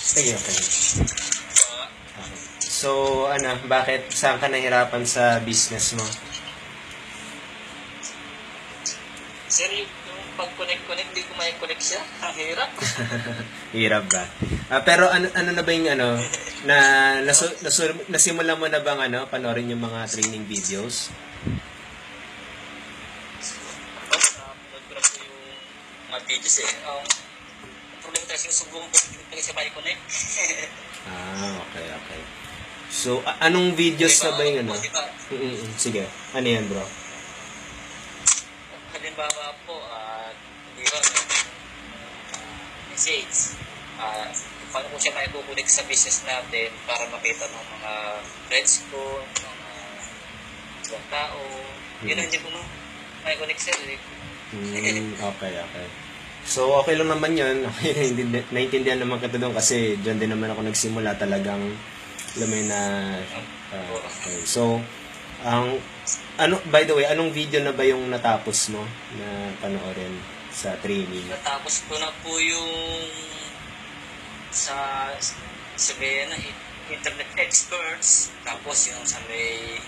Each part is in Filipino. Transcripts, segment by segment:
Sige, okay. So, bakit, saan ka nahirapan sa business mo? Sir, yung pag-connect, di ko may connect siya. Ang hirap. Hirap ba? Pero ano na ba yung nasimula mo na bang panoorin yung mga training videos? Nanood ko na po yung mga videos eh. Ang problema tayo sinusubong ko, hindi ko siya may connect. Okay. So, anong videos na ba yung Diba, Sige, ano yan bro? halimbawa po, di ba, message. Paano ko siya may kukunik sa business natin para makita ng mga friends ko, mga ibang tao. Yun ang hindi ko may connect sir. Okay. So, okay lang naman yun. Okay, naintindihan naman kita doon kasi dyan din naman ako nagsimula talagang lamay na okay. So, by the way, anong video na ba yung natapos mo na panoorin sa training? Natapos ko na po yung sa may internet experts, tapos yung sa may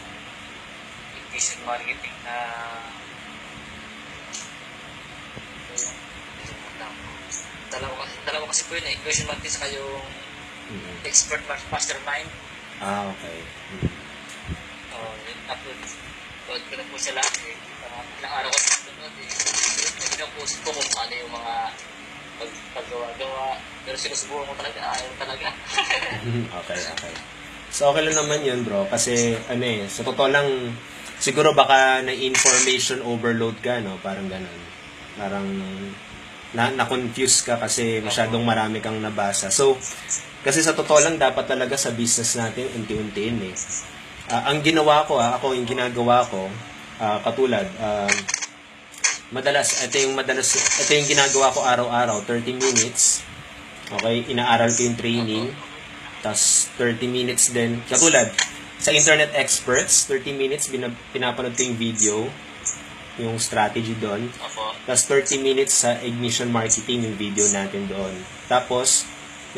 efficient marketing na dalawa kasi po yun efficient marketing sa yung expert mastermind. Okay. Upload ko na po sila ilang araw ko sunod pinapost ko kung ano yung mga paggawa-gawa, pero sinusubukan mo talaga, ayaw talaga. Okay. So, okay lang naman yun, bro. Kasi, sa totoo lang, siguro baka na-information overload ka, no? Parang ganun. Parang, na-confuse ka kasi masyadong marami kang nabasa. So, kasi sa totoo lang, dapat talaga sa business natin, unti-untiin, eh. Ang ginawa ko, yung ginagawa ko, katulad, ito yung ginagawa ko araw-araw, 30 minutes. Okay, inaaral ko yung training. Tapos 30 minutes din. Katulad, sa internet experts, 30 minutes pinapanood ko yung video, yung strategy doon. Tapos 30 minutes sa ignition marketing, yung video natin doon. Tapos,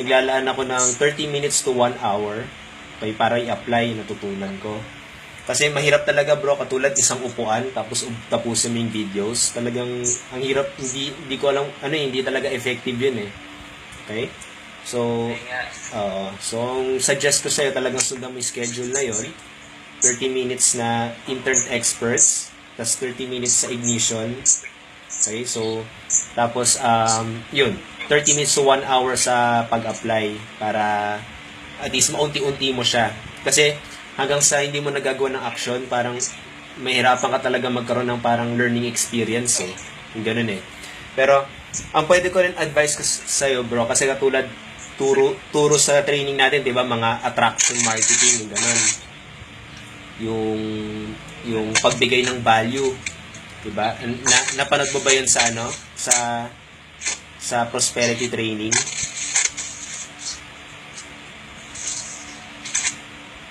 naglalaan ako ng 30 minutes to 1 hour okay, para i-apply yung natutunan ko. Kasi mahirap talaga bro, katulad isang upuan, tapos tapusin mo yung videos. Talagang, ang hirap, hindi ko alam, hindi talaga effective yun eh. Okay? So, ang suggest ko sa'yo, talagang sundan mo yung schedule na yun. 30 minutes na internet experts, tapos 30 minutes sa ignition. Okay? So, tapos, 30 minutes to 1 hour sa pag-apply para at least maunti-unti mo siya. Kasi, hanggang sa hindi mo nagagawa ng action, parang mahirapan ka talaga magkaroon ng parang learning experience eh. Yung ganun eh. Pero, ang pwede ko rin advice ko sa'yo bro, kasi katulad turo sa training natin, di ba, mga attraction marketing, yung ganun. Yung pagbigay ng value, di ba? Napanood mo ba yun sa sa prosperity training?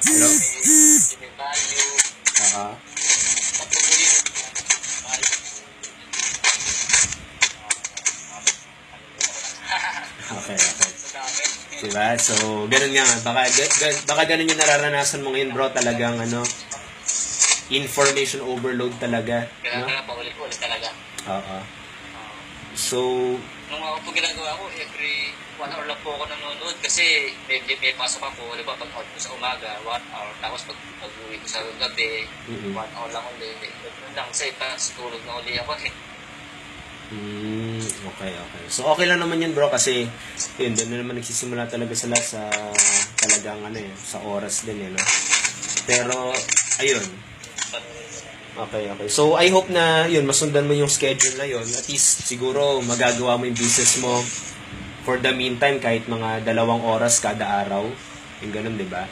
Hello? Okay. Diba? So, ganun nga. Baka ganun yung nararanasan mo ngayon, bro. Talagang, information overload talaga. Kaya paulit-ulit talaga. So, nung ako po ginagawa ko, every 1 hour lang po ako nanonood kasi may pasok ako, di ba, pag-out ko sa umaga, 1 hour, tapos pag-uwi ko sa gabi, 1 hour lang ulit. Lang sa itas, tulog na uli ako eh. Okay. So, okay lang naman yun bro kasi yun, doon na naman nagsisimula talaga sila sa talagang sa oras din no? Pero, ayun. Okay. So, I hope na yun, masundan mo yung schedule na yun. At least, siguro, magagawa mo yung business mo for the meantime, kahit mga 2 oras kada araw. Yung ganun, di ba?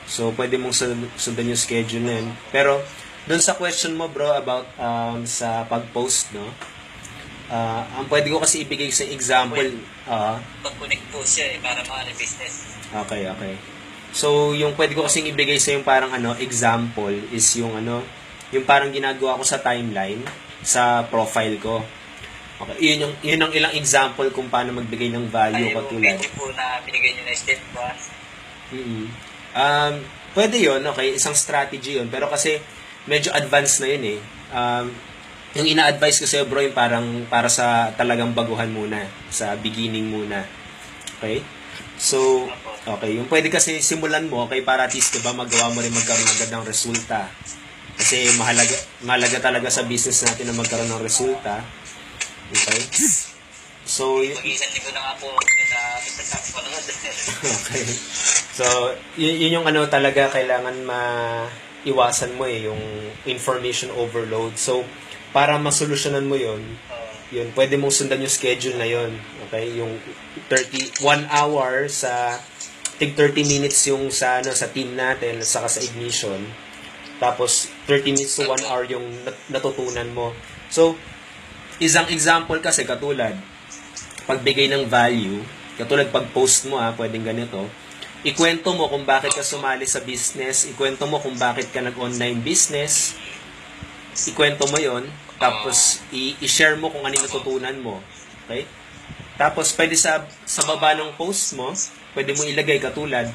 So, pwede mong sundan yung schedule na yun. Pero, dun sa question mo, bro, about sa pag-post, no? Ang pwede ko kasi ibigay sa example. Pag-connect po siya para maano business. Okay. So, yung pwede ko kasing ibigay sa yung parang example is yung yung parang ginagawa ko sa timeline, sa profile ko. Okay, yun ang ilang example kung paano magbigay ng value Ay, yung katulad. video po na binigay nyo na step 1. Mm. Pwede yun, okay, isang strategy yun. Pero kasi medyo advanced na yun eh. Yung ina-advise ko sa'yo bro, yung parang para sa talagang baguhan muna, sa beginning muna. Okay? So, okay, yung pwede kasi simulan mo, okay, para at least, diba, magawa mo rin magkaroon agad ng resulta. Kasi mahalaga talaga sa business natin na magkaroon ng resulta. Okay? So, Mag-iisang linggo na nga po na sa panood. okay. So, yun yung ano talaga kailangan maiwasan mo eh, yung information overload. So, para masolusyonan mo yun, pwede mong sundan yung schedule na yun. Okay? Yung 1 hour sa tig 30 minutes yung sa team natin saka sa ignition. Tapos 30 minutes to 1 hour yung natutunan mo. So, isang example kasi katulad pagbigay ng value, katulad pag-post mo pwedeng ganito. Ikwento mo kung bakit ka sumali sa business, ikwento mo kung bakit ka nag-online business, ikwento mo yon, tapos i-share mo kung ano yung natutunan mo. Okay? Tapos pwede sa baba ng post mo, pwede mo ilagay katulad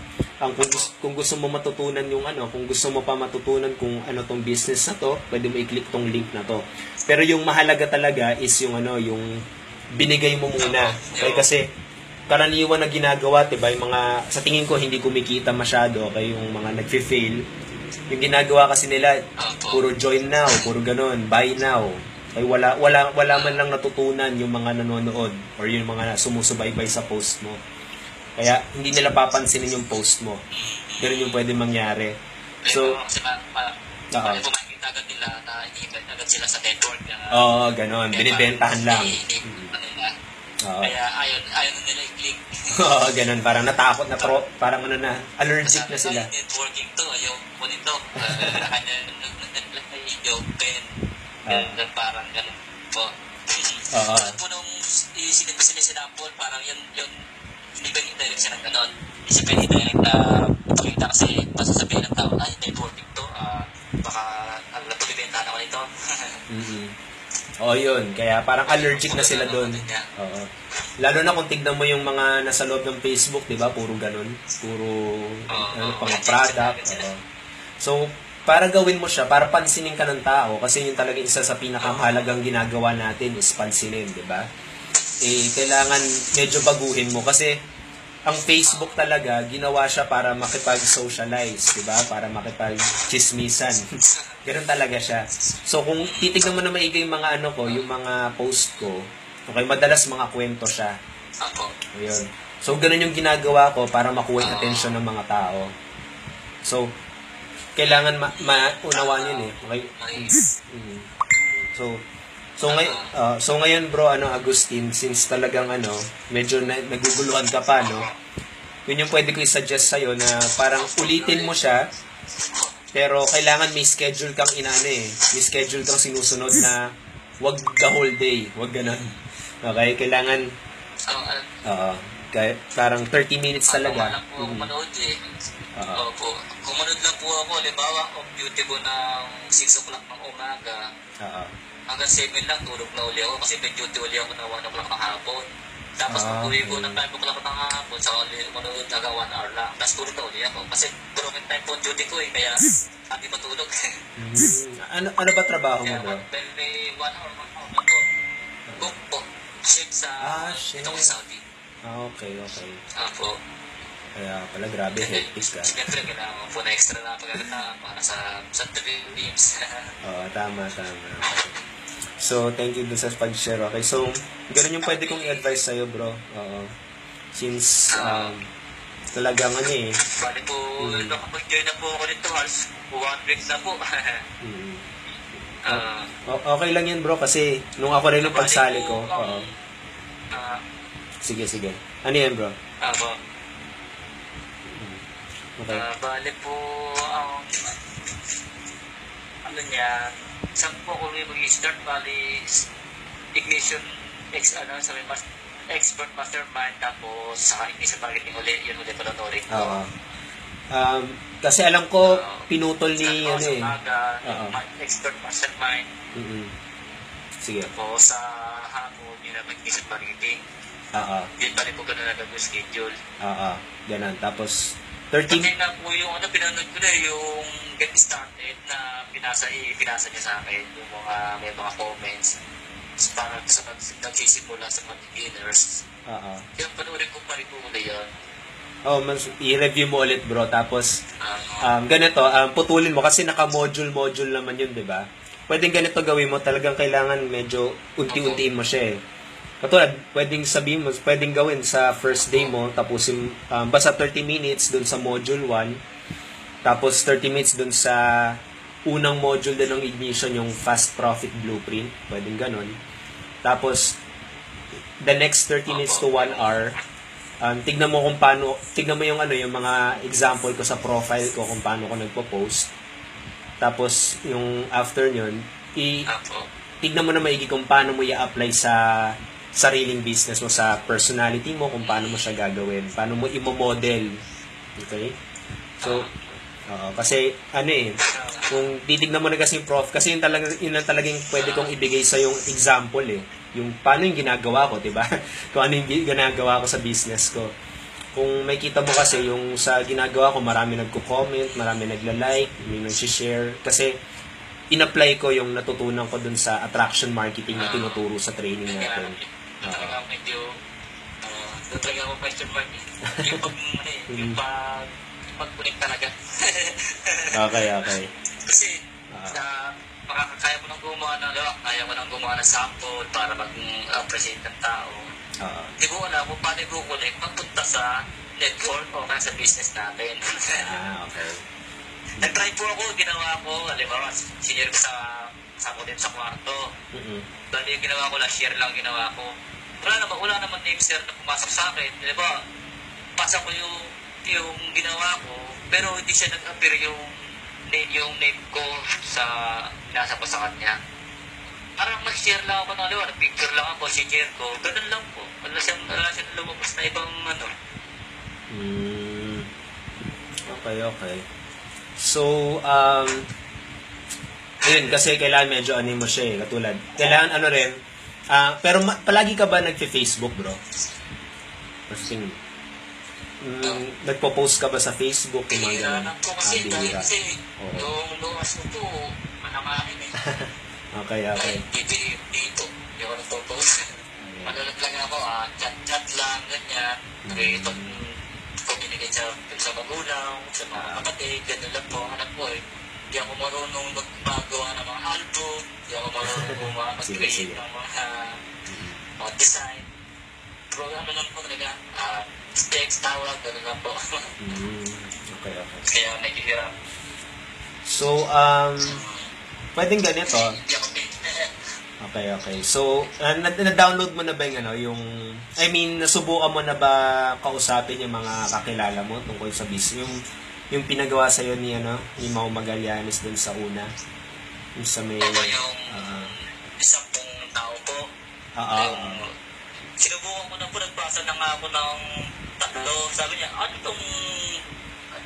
kung gusto mo matutunan yung kung gusto mo pa matutunan kung ano tong business na to, pwede mo i-click tong link na to. Pero yung mahalaga talaga is yung yung binigay mo muna. Okay? Kasi karaniwan na ginagawa, diba, yung mga sa tingin ko hindi kumikita masyado, okay, yung mga nagfe-fail. Yung ginagawa kasi nila puro join now, puro ganun, buy now. Ay wala man lang natutunan yung mga nanonood or yung mga sumusubaybay sa post mo. Kaya hindi nila papansinin yung post mo. Ganun yung pwede mangyari. So, Pumakita agad nila na i-invite agad sila sa network. Oo, ganun. Binibentahan lang. Kaya ayaw nila i-click. Oo, ganun. Parang natakot na parang allergic na sila. Networking to, ayaw po nito. Kanya joke din. Parang ganun po. Tulad po nung sinip ko sila sinapol, parang yun hindi ba yung direct siya ng ganon? Isipin yung direct na pakita kasi masasabihin ng tao, ay, networking to, baka natulibentahan ako nito. Oo, yun. Kaya parang allergic na sila doon. Oo. Lalo na kung tignan mo yung mga nasa loob ng Facebook, di ba? Puro ganun. Puro pang product. So, para gawin mo siya, para pansinin ka ng tao, kasi yun talaga isa sa pinakamahalagang ginagawa natin is pansinin, di ba? Kailangan medyo baguhin mo kasi ang Facebook talaga ginawa siya para makipag-socialize, 'di ba? Para makipag-chismisan. Ganoon talaga siya. So kung titignan mo na maigi yung mga yung mga post ko, okay, madalas mga kwento siya. Ayun. So ganoon yung ginagawa ko para makuha yung attention ng mga tao. So kailangan maunawaan yun eh. Okay? So ngayon bro, Agustin, since talagang medyo naguguluhan ka pa, yun yung pwede ko i-suggest sa'yo na parang ulitin mo siya, pero kailangan may schedule kang may schedule kang sinusunod na wag the whole day, wag ganun. Okay, kailangan parang 30 minutes talaga. Manood eh. Opo. Kumunod lang po ako, halimbawa, duty ko ng 6 o'clock ng umaga. Hanggang 7 lang, tulog na uli ako kasi may duty uli ako na 1 o'clock ng hapon. Tapos pag-uwi ko ng 5 o'clock ng hapon, sa uli manood hanggang 1 hour lang. Tapos tulog na uli ako. Kasi broken time po duty ko kaya hindi matulog. Ano ba trabaho mo bro? May 1 hour na po. Cook po. Chef sa itong Saudi. Okay. Apo. Kaya pala grabe, hectic ka. Siyempre, kailangan po na extra na pagkakita para sa dreams. Oo, tama. So, thank you dun sa pag-share. Okay, so, ganun yung pwede kong i-advise sa'yo, bro. Oo. Since, talagang Bali po, nakapag-join na po ako nito, 1 week na po. Okay lang yan, bro, kasi nung ako rin nung pagsali ko, Sige. Ano yan, bro? Okay. Bali po, saan po ako mag-start? Bali, ignition, expert mastermind, tapos sa ignition marketing yun ulit pala ulit ko. Kasi alam ko, pinutol ni, expert mastermind. Sige. Tapos sa hapon, yun na mag-isip marketing. Oo. Yun pa rin po ganun na yung schedule. Oo. Ganun. Tapos, 13... Kasi na po yung pinanood ko na yung get started na pinasa niya sa akin, yung may mga comments para sa nagsisimula sa mga beginners. Oo. Yung panoorin ko pa rin po na yun. I-review mo ulit, bro. Tapos, ganito, putulin mo kasi naka-module naman yun, di ba? Pwedeng ganito gawin mo, talagang kailangan medyo unti-untiin mo siya eh. Katulad, pwedeng sabihin mo, pwedeng gawin sa first day mo, tapusin, basta 30 minutes dun sa module 1, tapos 30 minutes dun sa unang module din ng ignition, yung fast profit blueprint, pwedeng ganon. Tapos, the next 30 minutes to 1 hour, tignan mo kung paano, tignan mo yung yung mga example ko sa profile ko kung paano ko nagpo-post. Tapos, yung after nyon, tignan mo na maigi kung paano mo i-apply sa sariling business mo, sa personality mo, kung paano mo siya gagawin, paano mo i-model. Okay? So, kasi, kung titignan mo na kasi yung prof, kasi yun lang talagang pwede kong ibigay sa yung example yung paano yung ginagawa ko, diba? Kung ano yung ginagawa ko sa business ko. Kung may kita mo kasi yung sa ginagawa ko, marami nagko-comment, marami nagla-like, may nag-share, kasi in-apply ko yung natutunan ko dun sa attraction marketing na tinuturo sa training natin. Talaga medyo talaga ako question mark yung pag-connect talaga. Okay. Kasi makakakaya mo nang gumawa kaya mo nang gumawa ng sample para mag-appreciate ng tao. Hindi ko alam kung paano i-connect pagpunta sa network o kaya sa business natin. Okay. Nag-try po ako, ginawa ko, halimbawa, senior ko sa din sa kwarto. Dali yung ginawa ko, share lang ginawa ko. Wala naman name sir na pumasok sa akin. Di ba? Pasa ko yung ginawa ko, pero hindi siya nag-appear yung name ko sa nasa ko sa kanya. Parang mag-share lang ako ng picture lang ako, share ko. Ganun lang po. Wala siyang lumabas na ibang Okay. So, yun, kasi kailangan medyo mo siya katulad. Kailangan rin, pero palagi ka ba nagfe-Facebook, bro? Kasi, nagpo-post ka ba sa Facebook? Bihira lang po kasi, yung luwas ko po, manamahin Okay. Dito, hindi ako nagpo-post. Manonood lang ako, chat lang, ganyan. Communicate sa magulang, sa mga kapatid, ganun lang po, anak ko Hindi ako marunong magpagawa ng mga album, hindi ako marunong mag-create ng mga design. Pero lang po talaga, text, tawag, ganun lang po. Okay. Kaya naghihirap. So, pwedeng ganito. Okay. So, na-download mo na ba yung nasubukan mo na ba kausapin yung mga kakilala mo tungkol sa business? Yung pinagawa sa'yo ni Mau Magallanes dun sa una? Yung sa may... yung isang pong tao po. Sinubukan ko na po, nagbasa na nga ako ng 3. Sabi niya, ano itong...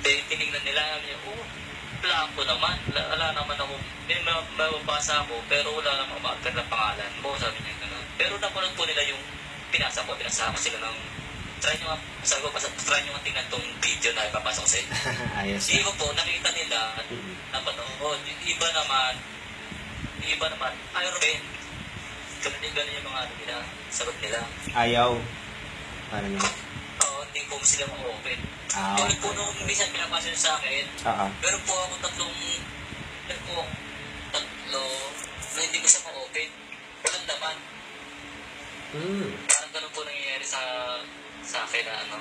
Tinignan nila, plako naman. Wala naman ako. May mababasa ako, pero wala naman ma-appear na pangalan mo. Sabi niya gano'n. Pero napanood po nila yung pinasa ko sila ng try nyo nga tingnan tong video na ipapasok sa inyo. Ayos. Iba po, nakita nila, napanood. Iba naman, ayaw rin. Ganun yung mga nila, sagot nila. Ayaw. Parang yun. Hindi po sila ma-open. Pero po nung minsan pinapasya sa akin, pero po ako tatlo na hindi ko siya ma-open. Walang laman. Parang ganun po nangyayari sa akin na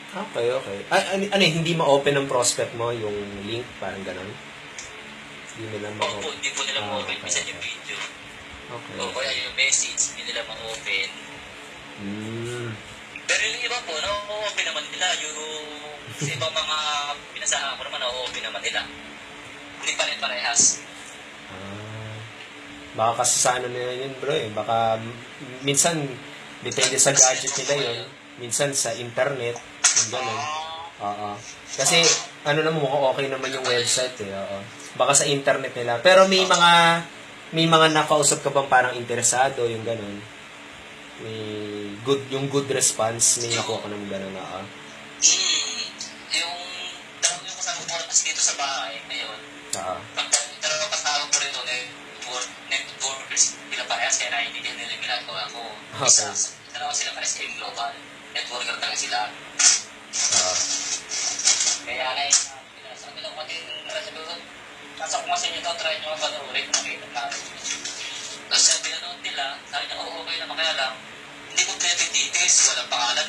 Okay. Hindi ma-open ang prospect mo, yung link, parang ganun? Hindi nila ma-open? Hindi po nila ma-open. Minsan yung video. Okay. O kaya yung message, hindi nila ma-open. Pero yung iba po, na-open naman nila. Yung sa ibang mga pinasahan ko naman, na-open naman nila. Hindi pa rin parehas. Baka kasi sa nila yun, bro Baka minsan, depende sa gadget nila yun. Minsan sa internet, yung gano'n. Kasi, mukhang okay naman yung website Baka sa internet nila. Pero may mga May mga nakausap ka bang parang interesado, yung ganun? May good response, may nakuha ka ng ganun na Yung dalawang yung kasama ko kasi dito sa bahay ngayon, pag dalawang kasama ko rin doon, networkers sila parehas, kaya naiintindihan nila yung ginagawa ko. Dalawa sila parehas yung global. Networker talaga sila. Kaya sabi lang ko din, sabi ko, nasa kung sa inyo daw, try nyo ang panoorin, nakita natin. Tapos sabi pinanood nila, sabi niya, okay naman kaya lang, hindi ko pwede details, walang pangalan